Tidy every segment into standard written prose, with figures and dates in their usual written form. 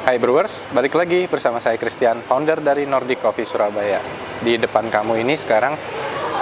Hai Brewers, balik lagi bersama saya Christian, founder dari Nordic Coffee Surabaya. Di depan kamu ini sekarang,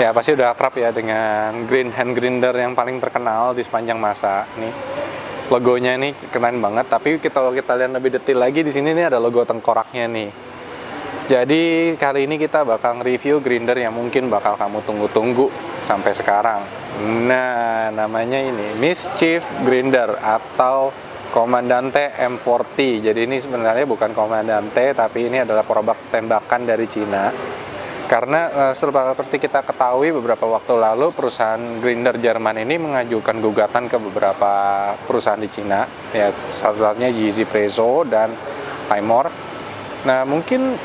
ya pasti udah akrab ya dengan green hand grinder yang paling terkenal di sepanjang masa. Nih, logonya ini keren banget, tapi kalau kita lihat lebih detail lagi di sini nih ada logo tengkoraknya nih. Jadi kali ini kita bakal review grinder yang mungkin bakal kamu tunggu-tunggu sampai sekarang. Nah, namanya ini Mischief Grinder atau Comandante M40. Jadi ini sebenarnya bukan Comandante, tapi ini adalah produk tembakan dari Cina. Karena seperti kita ketahui beberapa waktu lalu perusahaan grinder Jerman ini mengajukan gugatan ke beberapa perusahaan di Cina, ya salah satunya Yeezy Prezo dan Highmore. Nah, mungkin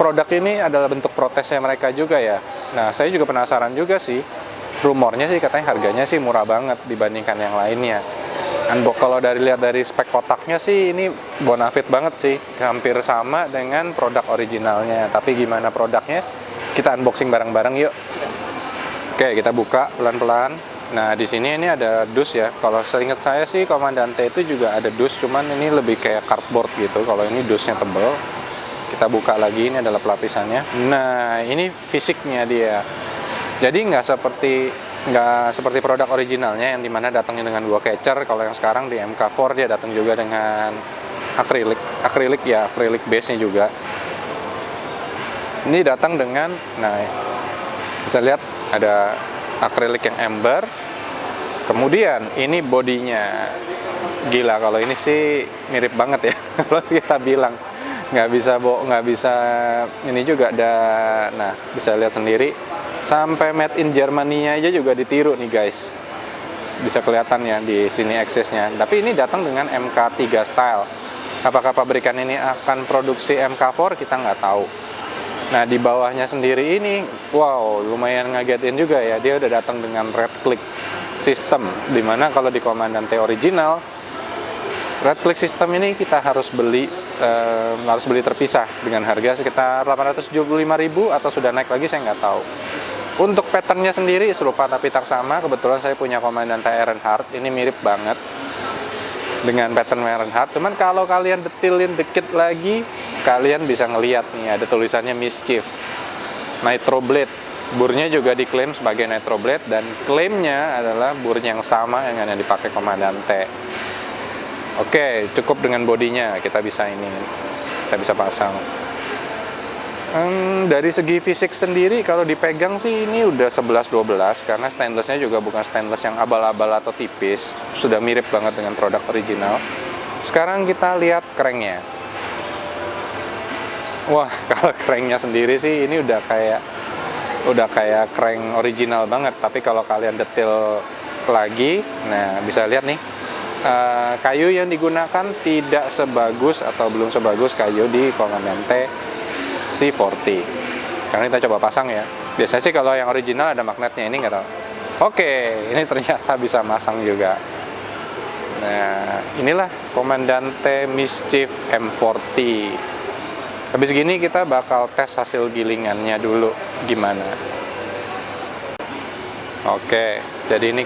produk ini adalah bentuk protesnya mereka juga ya. Nah, saya juga penasaran juga sih. Rumornya sih katanya harganya sih murah banget dibandingkan yang lainnya. Kalau lihat dari spek kotaknya sih ini bonafit banget sih, hampir sama dengan produk originalnya. Tapi gimana produknya? Kita unboxing bareng-bareng yuk. Oke, kita buka pelan-pelan. Nah, di sini ini ada dus ya. Kalau seingat saya sih Comandante itu juga ada dus, cuman ini lebih kayak cardboard gitu. Kalau ini dusnya tebel. Kita buka lagi, ini adalah pelapisannya. Nah, ini fisiknya dia. Jadi nggak seperti produk originalnya yang dimana datangnya dengan dua catcher. Kalau yang sekarang di MK4 dia datang juga dengan akrilik base nya juga. Ini datang dengan, nah bisa lihat ada akrilik yang amber. Kemudian ini bodinya, gila kalau ini sih mirip banget ya kalau kita bilang nggak bisa ini juga ada. Nah, bisa lihat sendiri sampai made in Germany-nya aja juga ditiru nih guys, bisa kelihatan ya di sini aksesnya. Tapi ini datang dengan MK3 style. Apakah pabrikan ini akan produksi MK4 kita nggak tahu. Nah, di bawahnya sendiri ini wow, lumayan ngagetin juga ya, dia udah datang dengan red click system, dimana kalau di Comandante original red click system ini kita harus beli terpisah dengan harga sekitar 875.000 atau sudah naik lagi saya nggak tahu. Untuk patternnya sendiri serupa tapi tak sama. Kebetulan saya punya Comandante Ehrenhardt, ini mirip banget dengan pattern Ehrenhardt. Cuman kalau kalian detilin dikit lagi, kalian bisa ngelihat nih ada tulisannya Mischief Nitro Blade. Burnya juga diklaim sebagai Nitro Blade dan klaimnya adalah bur yang sama yang dipakai Comandante. Oke, cukup dengan bodinya kita bisa pasang. Dari segi fisik sendiri kalau dipegang sih ini udah 11-12 karena stainlessnya juga bukan stainless yang abal-abal atau tipis, sudah mirip banget dengan produk original. Sekarang kita lihat cranknya. Wah, kalau cranknya sendiri sih ini udah kayak crank original banget. Tapi kalau kalian detail lagi, nah bisa lihat nih, kayu yang digunakan tidak sebagus atau belum sebagus kayu di Comandante C40. Karena kita coba pasang ya. Biasanya sih kalau yang original ada magnetnya, ini nggak tahu. Oke, ini ternyata bisa masang juga. Nah, inilah Comandante Mischief M40. Habis gini kita bakal tes hasil gilingannya dulu gimana. Oke, jadi ini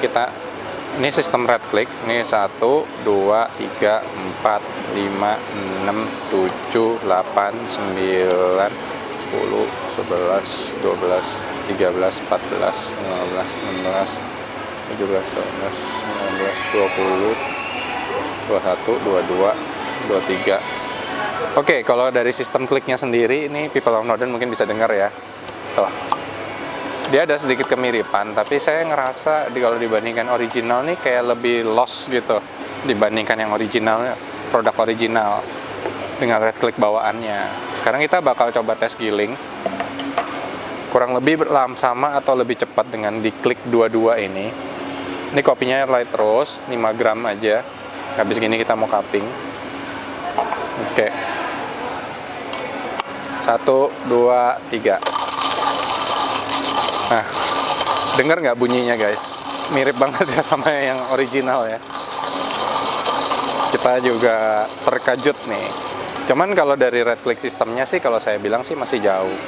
sistem red click. Ini 1, 2, 3, 4, 5, 6, 7, 8, 9, 10, 11, 12, 13, 14, 15, 16, 17, 18, 19, 20, 21, 22, 23. Oke, kalau dari sistem kliknya sendiri, ini People of Northern mungkin bisa dengar ya. Tuh. Dia ada sedikit kemiripan, tapi saya ngerasa kalau dibandingkan original nih kayak lebih lost gitu dibandingkan yang original, produk original dengan red click bawaannya. Sekarang kita bakal coba tes giling. Kurang lebih sama atau lebih cepat dengan di klik 22 ini. Ini kopinya light roast, 5 gram aja. Habis gini kita mau cupping. Oke. 1, 2, 3. Nah, dengar nggak bunyinya guys? Mirip banget ya sama yang original ya. Kita juga terkejut nih. Cuman kalau dari red click sistemnya sih kalau saya bilang sih masih jauh.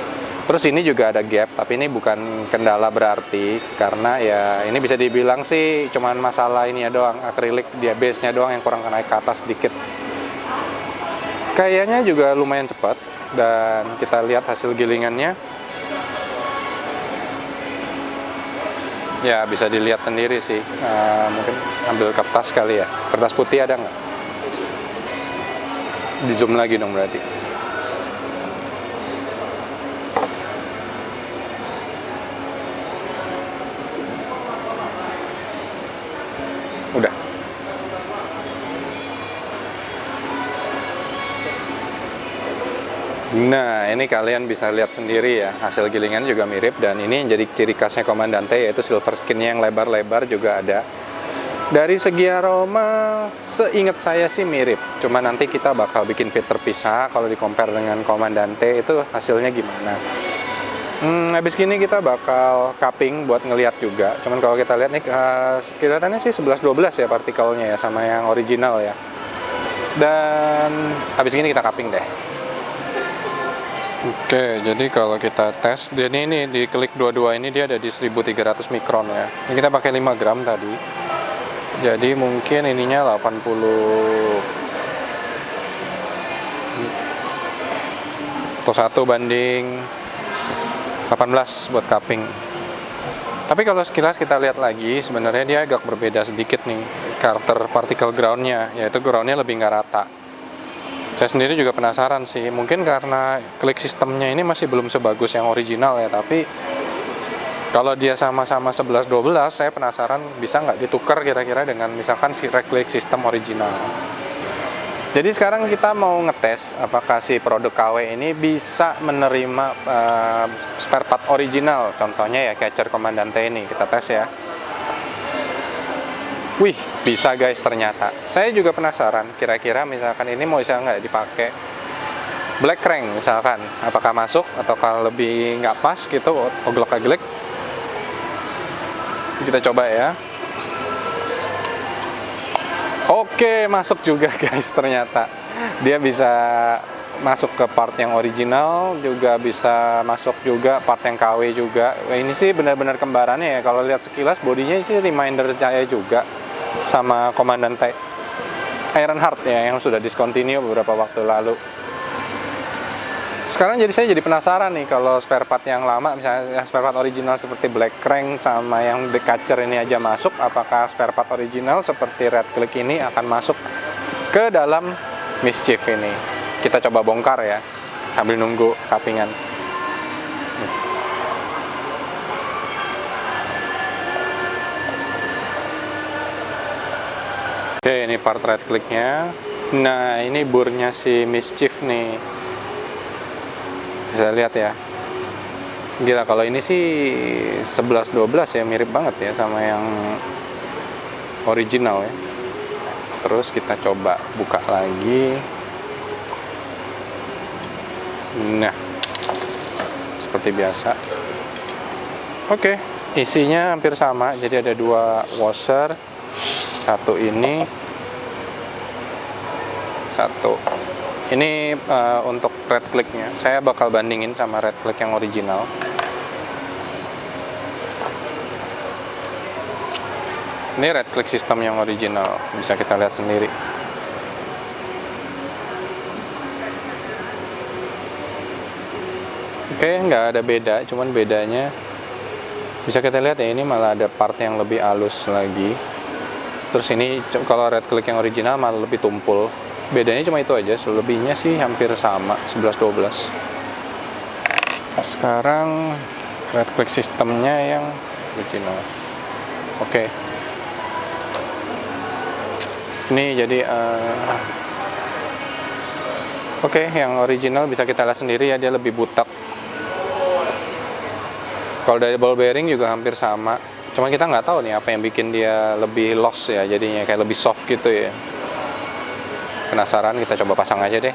Terus ini juga ada gap, tapi ini bukan kendala berarti karena ya ini bisa dibilang sih cuman masalah ini ya doang, akrilik dia base-nya doang yang kurang naik ke atas sedikit. Kayaknya juga lumayan cepat, dan kita lihat hasil gilingannya. Ya, bisa dilihat sendiri sih. Mungkin ambil kertas kali ya. Kertas putih ada nggak? Di zoom lagi dong berarti. Udah. Nah, ini kalian bisa lihat sendiri ya, hasil gilingan juga mirip, dan ini yang jadi ciri khasnya Comandante, yaitu silver skinnya yang lebar-lebar juga ada. Dari segi aroma, seingat saya sih mirip, cuma nanti kita bakal bikin feed terpisah kalau di compare dengan Comandante itu hasilnya gimana. Habis gini kita bakal cupping buat ngelihat juga, cuman kalau kita lihat nih kelihatannya sih 11-12 ya partikelnya ya, sama yang original ya. Dan habis gini kita cupping deh. Oke, jadi kalau kita tes, dia ini di klik 22 ini dia ada di 1300 mikron ya. Ini kita pakai 5 gram tadi. Jadi mungkin ininya 80 atau 1 banding 18 buat cupping. Tapi kalau sekilas kita lihat lagi, sebenarnya dia agak berbeda sedikit nih karakter particle groundnya, yaitu groundnya lebih nggak rata. Saya sendiri juga penasaran sih, mungkin karena klik sistemnya ini masih belum sebagus yang original ya, tapi kalau dia sama-sama 11-12, saya penasaran bisa nggak ditukar kira-kira dengan misalkan klik sistem original. Jadi sekarang kita mau ngetes apakah si produk KW ini bisa menerima spare part original, contohnya ya catcher Comandante ini, kita tes ya. Wih, bisa guys ternyata. Saya juga penasaran, kira-kira misalkan ini mau bisa nggak dipakai black crank misalkan, apakah masuk atau kalau lebih nggak pas gitu, oglek-oglek. Kita coba ya. Oke, masuk juga guys ternyata. Dia bisa masuk ke part yang original, juga bisa masuk juga part yang KW juga. Ini sih benar-benar kembarannya ya. Kalau lihat sekilas bodinya sih reminder saya juga sama Comandante Ironheart ya, yang sudah discontinue beberapa waktu lalu. Sekarang saya jadi penasaran nih, kalau spare part yang lama, misalnya spare part original seperti black crank sama yang the catcher ini aja masuk, apakah spare part original seperti red click ini akan masuk ke dalam Mischief ini? Kita coba bongkar ya, sambil nunggu cuppingan. Oke, ini part right clicknya. Nah, ini burnya si Mischief nih. Bisa lihat ya. Gila, kalau ini sih 11-12 ya, mirip banget ya sama yang original ya. Terus kita coba buka lagi. Nah, seperti biasa. Oke, isinya hampir sama. Jadi ada 2 washer. Satu ini, satu ini untuk red clicknya. Saya bakal bandingin sama red click yang original. Ini red click sistem yang original, bisa kita lihat sendiri. Oke, nggak ada beda, cuman bedanya bisa kita lihat ya, ini malah ada part yang lebih halus lagi. Terus ini kalau red click yang original malah lebih tumpul. Bedanya cuma itu aja, selebihnya sih hampir sama, 11-12. Sekarang red click sistemnya yang original. Oke. Ini jadi oke, yang original bisa kita lihat sendiri ya, dia lebih butek. Kalau dari ball bearing juga hampir sama. Cuma kita nggak tahu nih apa yang bikin dia lebih loss ya, jadinya kayak lebih soft gitu ya. Penasaran, kita coba pasang aja deh.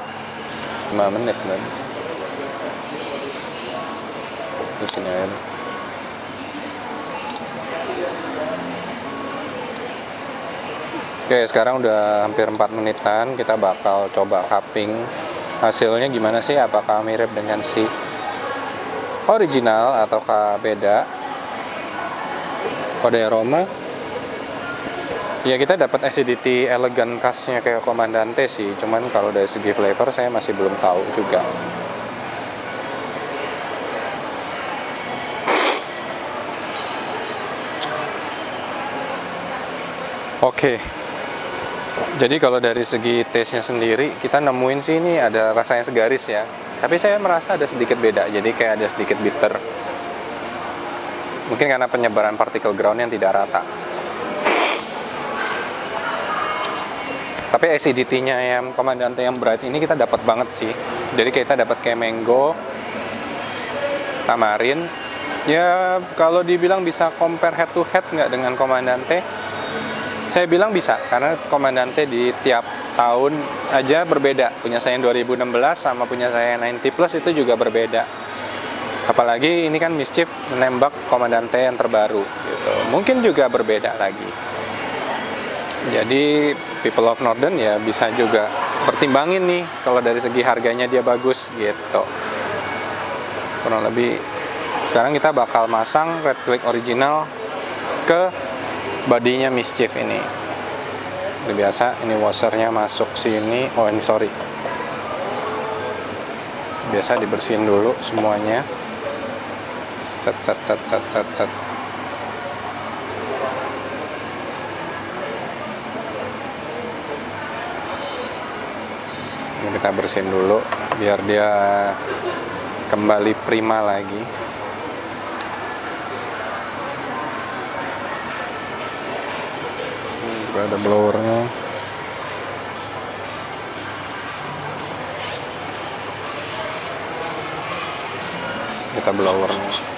5 menit kan. Di sini aja. Oke, sekarang udah hampir 4 menitan. Kita bakal coba cupping. Hasilnya gimana sih? Apakah mirip dengan si original ataukah beda? Kode aroma Ya kita dapat acidity elegan khasnya kayak Comandante sih, cuman kalau dari segi flavor saya masih belum tahu juga. Oke. Jadi kalau dari segi taste-nya sendiri, kita nemuin sih ini ada rasanya segaris ya. Tapi saya merasa ada sedikit beda, jadi kayak ada sedikit bitter. Mungkin karena penyebaran partikel ground yang tidak rata. Tapi acidity-nya yang Comandante yang bright ini kita dapat banget sih. Jadi kita dapat kayak mango, tamarin. Ya kalau dibilang bisa compare head to head nggak dengan Comandante? Saya bilang bisa, karena Comandante di tiap tahun aja berbeda. Punya saya yang 2016 sama punya saya yang 90 Plus itu juga berbeda. Apalagi ini kan Mischief menembak Comandante yang terbaru gitu. Mungkin juga berbeda lagi. Jadi people of Northern ya bisa juga pertimbangin nih kalau dari segi harganya dia bagus gitu. Kurang lebih sekarang kita bakal masang Red Click original ke bodinya Mischief ini. Seperti biasa ini washernya masuk sini. Oh ini sorry. Biasa dibersihin dulu semuanya. Cet. Ini kita bersihin dulu biar dia kembali prima lagi. Ini juga ada blowernya. Kita blowernya.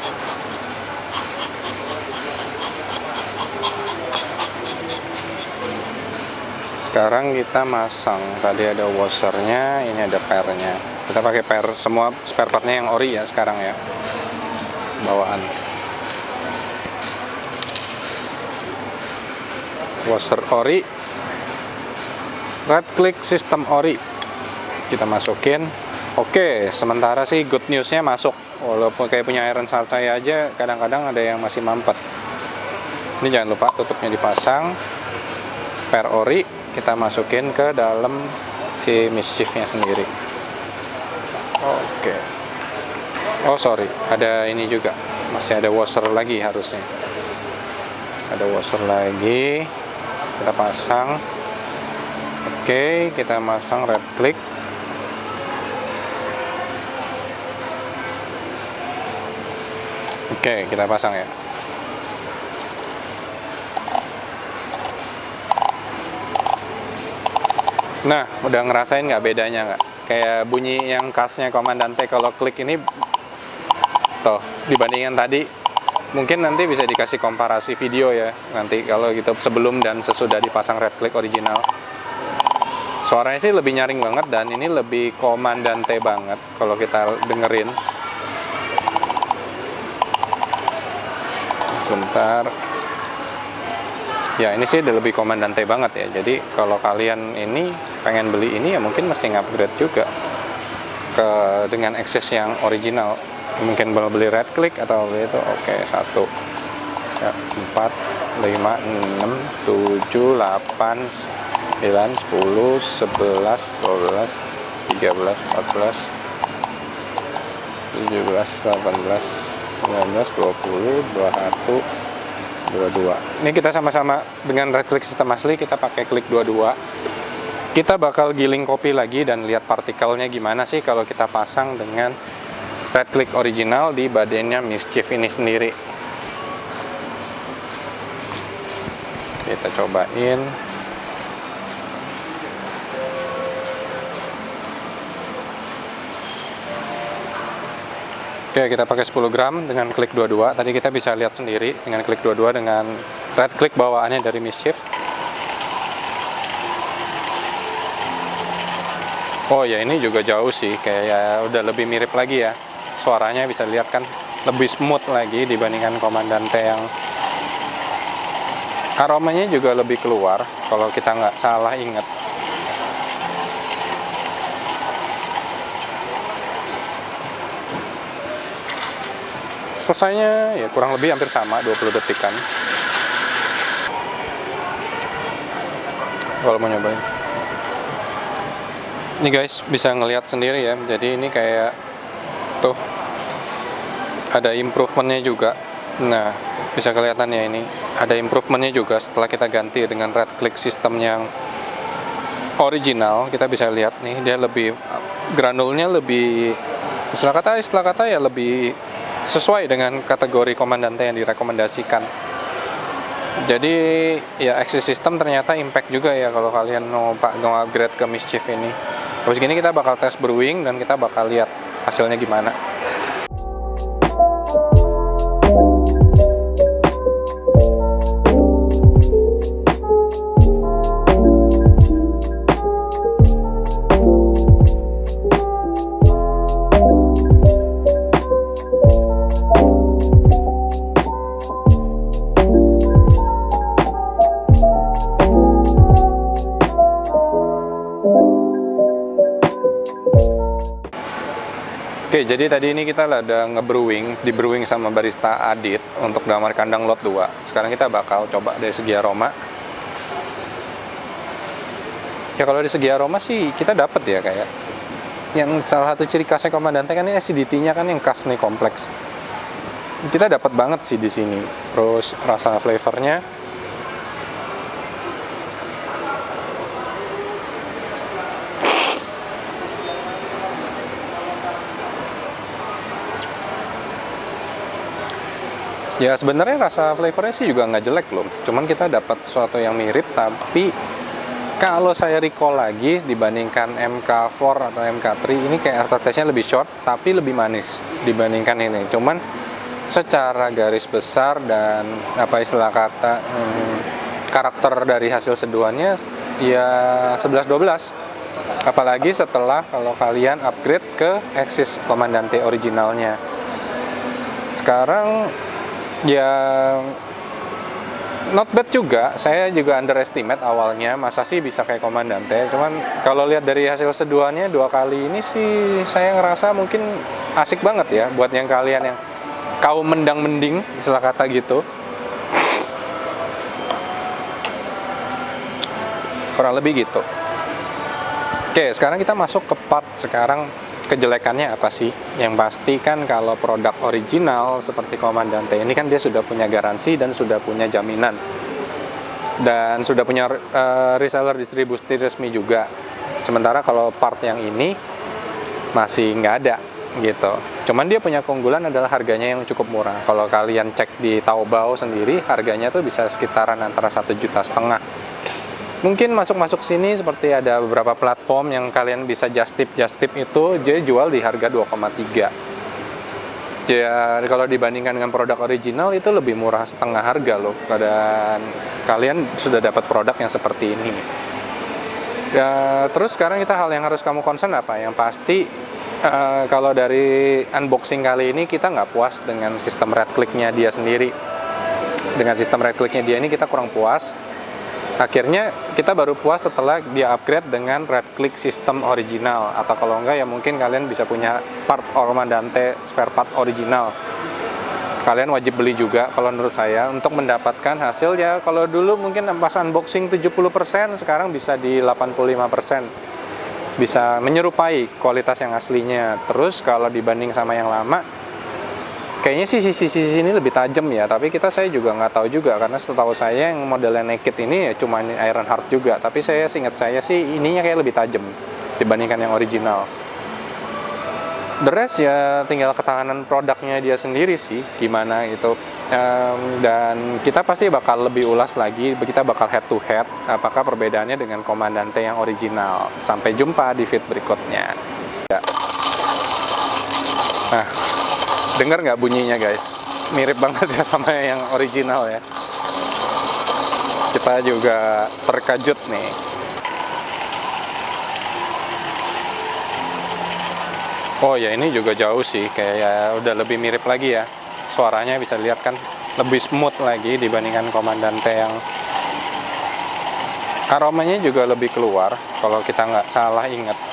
Sekarang kita masang, tadi ada washernya, ini ada pairnya. Kita pakai pair semua spare partnya yang ori ya sekarang ya, bawaan. Washer ori, Red Click sistem ori, kita masukin. Oke, sementara sih good newsnya masuk. Walaupun kayak punya Iron Salt saya aja, kadang-kadang ada yang masih mampet. Ini jangan lupa tutupnya dipasang. Pair ori kita masukin ke dalam si Mischief-nya sendiri. Oke. Oh sorry, ada ini juga, masih ada washer lagi harusnya. Ada washer lagi, kita pasang. Oke, kita masang Red Click. Oke, kita pasang ya. Nah, udah ngerasain nggak bedanya nggak? Kayak bunyi yang khasnya Comandante kalau klik ini, toh dibandingin tadi. Mungkin nanti bisa dikasih komparasi video ya, nanti kalau gitu sebelum dan sesudah dipasang Red Click original. Suaranya sih lebih nyaring banget dan ini lebih Comandante banget kalau kita dengerin. Sebentar. Ya ini sih udah lebih Comandante banget ya. Jadi kalau kalian ini pengen beli ini ya mungkin mesti upgrade juga ke dengan access yang original. Mungkin mau beli Red Click atau beli itu. Oke, 1 ya, 4 5 6 7 8 9 10 11 12 13 14 17 18 19 20 21 22. Ini kita sama-sama dengan Red Click sistem asli, kita pakai klik 22. Kita bakal giling kopi lagi dan lihat partikelnya gimana sih kalau kita pasang dengan Red Click original di badannya Mischief ini sendiri. Kita cobain. Oke, kita pakai 10 gram dengan klik 22. Tadi kita bisa lihat sendiri dengan klik 22 dengan Red Click bawaannya dari Mischief. Oh ya, ini juga jauh sih, kayak ya, udah lebih mirip lagi ya. Suaranya bisa lihat kan lebih smooth lagi dibandingkan Comandante yang aromanya juga lebih keluar kalau kita nggak salah ingat. Selesainya ya kurang lebih hampir sama, 20 detikan. kalau mau nyobain. Ini guys, bisa ngelihat sendiri ya. Jadi ini kayak tuh ada improvementnya juga. Nah, bisa kelihatan ya, ini ada improvementnya juga setelah kita ganti dengan right click system yang original. Kita bisa lihat nih, dia lebih granulnya lebih, istilah kata ya lebih sesuai dengan kategori Comandante yang direkomendasikan. Jadi ya Axis system ternyata impact juga ya kalau kalian mau upgrade ke Mischief ini. Terus gini kita bakal tes brewing dan kita bakal lihat hasilnya gimana. Oke, jadi tadi ini kita ada di brewing sama barista Adit untuk damar kandang lot 2. Sekarang kita bakal coba dari segi aroma. Ya kalau dari segi aroma sih kita dapat ya, kayak yang salah satu ciri khasnya Comandante kan ini acidity-nya kan yang khas nih, kompleks. Kita dapat banget sih di sini. Terus rasa flavornya ya sebenarnya rasa flavornya sih juga nggak jelek loh. Cuman kita dapat sesuatu yang mirip, tapi kalau saya recall lagi dibandingkan MK4 atau MK3, ini kayak aftertaste-nya lebih short tapi lebih manis dibandingkan ini. Cuman secara garis besar dan apa istilah kata karakter dari hasil seduhannya ya 11-12. Apalagi setelah kalau kalian upgrade ke Axis Comandante originalnya. Sekarang ya not bad juga. Saya juga underestimate awalnya, masa sih bisa kayak Comandante. Cuman kalau lihat dari hasil seduhannya 2 kali ini sih saya ngerasa mungkin asik banget ya buat yang kalian yang kaum mendang-mending, istilah kata gitu. Kurang lebih gitu. Oke, sekarang kita masuk ke part sekarang kejelekannya apa sih? Yang pasti kan kalau produk original seperti Comandante ini kan dia sudah punya garansi dan sudah punya jaminan. Dan sudah punya reseller distribusi resmi juga. Sementara kalau part yang ini masih nggak ada gitu. Cuman dia punya keunggulan adalah harganya yang cukup murah. Kalau kalian cek di Taobao sendiri, harganya tuh bisa sekitaran antara 1,5 juta. Mungkin masuk sini seperti ada beberapa platform yang kalian bisa just tip itu dia jual di harga 2,3. Ya kalau dibandingkan dengan produk original itu lebih murah setengah harga loh. Dan kalian sudah dapat produk yang seperti ini. Ya, terus sekarang hal yang harus kamu concern apa? Yang pasti kalau dari unboxing kali ini kita nggak puas dengan sistem right click-nya dia sendiri. Dengan sistem right click-nya dia ini kita kurang puas. Akhirnya kita baru puas setelah dia upgrade dengan right click system original, atau kalau enggak ya mungkin kalian bisa punya part Comandante spare part original. Kalian wajib beli juga kalau menurut saya untuk mendapatkan hasil ya. Kalau dulu mungkin pas unboxing 70%, sekarang bisa di 85%. Bisa menyerupai kualitas yang aslinya. Terus kalau dibanding sama yang lama, kayaknya sih sisi ini lebih tajam ya, tapi saya juga nggak tahu juga, karena setahu saya yang modelnya naked ini ya cuma Ironheart juga, tapi seingat saya sih ininya kayak lebih tajam dibandingkan yang original. The rest ya tinggal ketahanan produknya dia sendiri sih, gimana itu. Dan kita pasti bakal lebih ulas lagi, kita bakal head to head apakah perbedaannya dengan Comandante yang original. Sampai jumpa di feed berikutnya. Nah, dengar nggak bunyinya guys? Mirip banget ya sama yang original ya. Kita juga terkejut nih. Oh ya, ini juga jauh sih, kayak udah lebih mirip lagi ya. Suaranya bisa lihat kan lebih smooth lagi dibandingkan Comandante yang aromanya juga lebih keluar kalau kita nggak salah ingat.